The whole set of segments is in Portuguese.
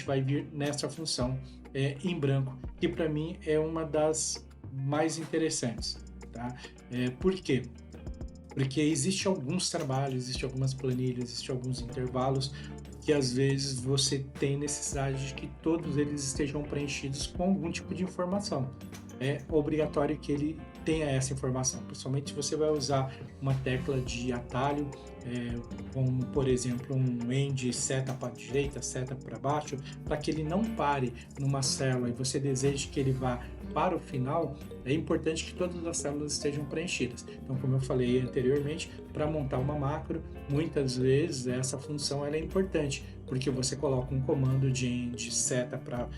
vai vir nessa função em branco, que para mim é uma das mais interessantes, tá? Por quê? Porque existe alguns trabalhos, existe algumas planilhas, existe alguns intervalos que às vezes você tem necessidade de que todos eles estejam preenchidos com algum tipo de informação. É obrigatório que ele tenha essa informação, principalmente se você vai usar uma tecla de atalho, como por exemplo um end, seta para a direita, seta para baixo, para que ele não pare numa célula e você deseje que ele vá para o final. É importante que todas as células estejam preenchidas. Então, como eu falei anteriormente, para montar uma macro, muitas vezes essa função ela é importante, porque você coloca um comando de seta para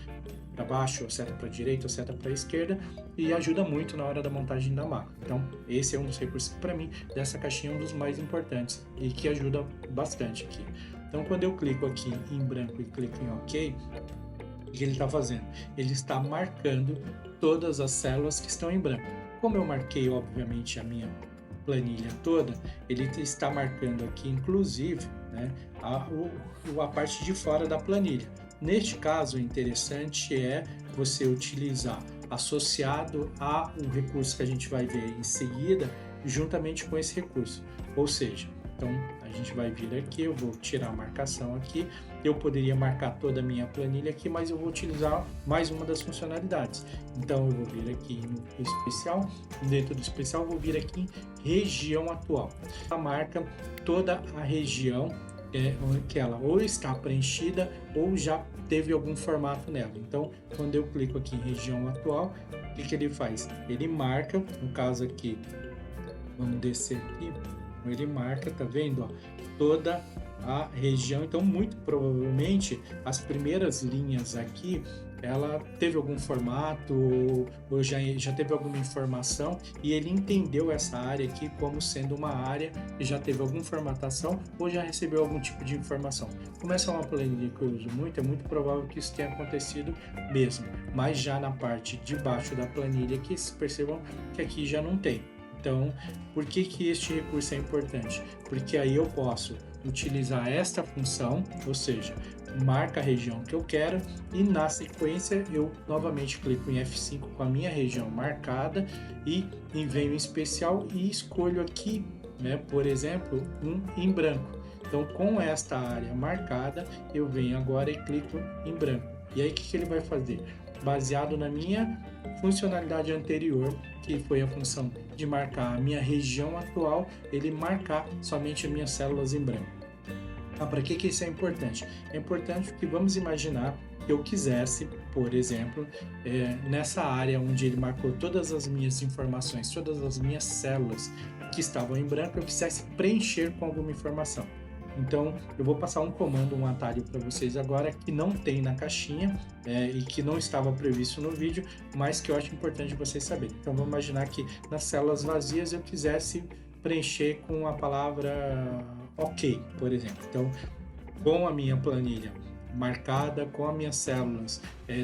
baixo, ou seta para direita, ou seta para esquerda, e ajuda muito na hora da montagem da macro. Então, esse é um dos recursos que, para mim, dessa caixinha é um dos mais importantes e que ajuda bastante aqui. Então, quando eu clico aqui em branco e clico em OK, o que ele está fazendo? Ele está marcando todas as células que estão em branco. Como eu marquei, obviamente, a minha planilha toda, ele está marcando aqui, inclusive, né, a parte de fora da planilha. Neste caso, o interessante é você utilizar associado a um recurso que a gente vai ver em seguida, juntamente com esse recurso. Ou seja, então a gente vai vir aqui, eu vou tirar a marcação aqui, eu poderia marcar toda a minha planilha aqui, mas eu vou utilizar mais uma das funcionalidades. Então eu vou vir aqui no especial, dentro do especial eu vou vir aqui em região atual. Ela marca toda a região que ela ou está preenchida ou já teve algum formato nela. Então, quando eu clico aqui em região atual, o que ele faz? Ele marca, no caso aqui, vamos descer aqui, ele marca, tá vendo? Ó, toda a região. Então, muito provavelmente, as primeiras linhas aqui, ela teve algum formato ou já teve alguma informação e ele entendeu essa área aqui como sendo uma área que já teve alguma formatação ou já recebeu algum tipo de informação. Como essa é uma planilha que eu uso muito, é muito provável que isso tenha acontecido mesmo, mas já na parte de baixo da planilha aqui, vocês percebam que aqui já não tem. Então, por que este recurso é importante? Porque aí eu posso utilizar esta função, ou seja, marca a região que eu quero e na sequência eu novamente clico em F5 com a minha região marcada e venho em especial e escolho aqui, né, por exemplo, em branco. Então, com esta área marcada, eu venho agora e clico em branco. E aí, o que ele vai fazer? Baseado na minha funcionalidade anterior, que foi a função de marcar a minha região atual, ele marcar somente as minhas células em branco. Para que isso é importante? É importante porque vamos imaginar que eu quisesse, por exemplo, nessa área onde ele marcou todas as minhas informações, todas as minhas células que estavam em branco, eu quisesse preencher com alguma informação. Então, eu vou passar um comando, um atalho para vocês agora que não tem na caixinha e que não estava previsto no vídeo, mas que eu acho importante vocês saberem. Então, vamos imaginar que nas células vazias eu quisesse preencher com a palavra OK, por exemplo. Então, com a minha planilha marcada, com as minhas células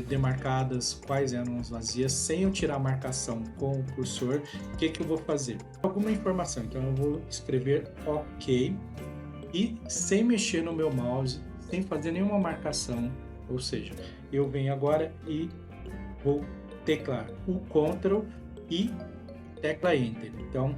demarcadas quais eram as vazias, sem eu tirar a marcação com o cursor, o que eu vou fazer? Alguma informação, então eu vou escrever OK e sem mexer no meu mouse, sem fazer nenhuma marcação, ou seja, eu venho agora e vou teclar o Ctrl e tecla Enter. Então,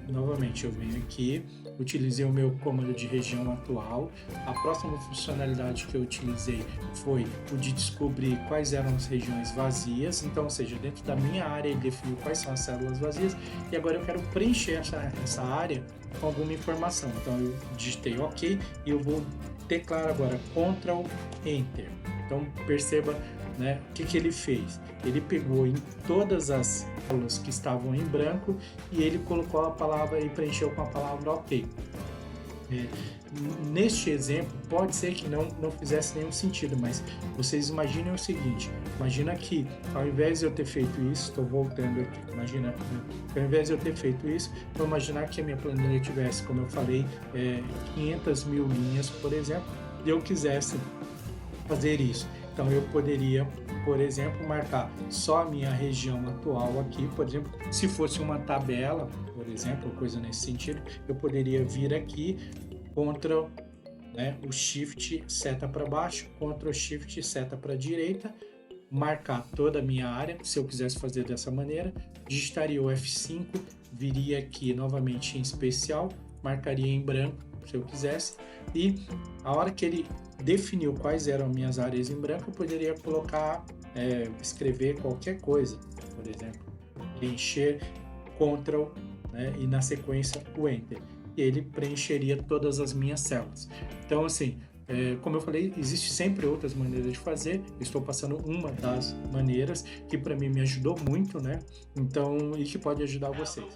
novamente eu venho aqui, utilizei o meu comando de região atual. A próxima funcionalidade que eu utilizei foi o de descobrir quais eram as regiões vazias. Então, ou seja, dentro da minha área ele definiu quais são as células vazias e agora eu quero preencher essa área com alguma informação. Então, eu digitei OK e eu vou teclar agora Ctrl Enter. Então, perceba, né, o que ele fez. Ele pegou em todas as células que estavam em branco e ele colocou a palavra e preencheu com a palavra OK. Neste exemplo, pode ser que não fizesse nenhum sentido, mas vocês imaginem o seguinte: imagina que ao invés de eu ter feito isso, estou voltando aqui, imagina, ao invés de eu ter feito isso, vou imaginar que a minha planilha tivesse, como eu falei, 500 mil linhas, por exemplo, e eu quisesse fazer isso. Então eu poderia, por exemplo, marcar só a minha região atual aqui, por exemplo, se fosse uma tabela, por exemplo, coisa nesse sentido, eu poderia vir aqui, Ctrl né, o Shift seta para baixo, Ctrl Shift seta para direita, marcar toda a minha área. Se eu quisesse fazer dessa maneira, digitaria o F5, viria aqui novamente em especial, marcaria em branco se eu quisesse, e a hora que ele definiu quais eram minhas áreas em branco, eu poderia colocar, escrever qualquer coisa, por exemplo, preencher, Ctrl, né, e na sequência o Enter. E ele preencheria todas as minhas células. Então, assim, como eu falei, existe sempre outras maneiras de fazer. Estou passando uma das maneiras que para mim me ajudou muito, né? Então, e que pode ajudar vocês.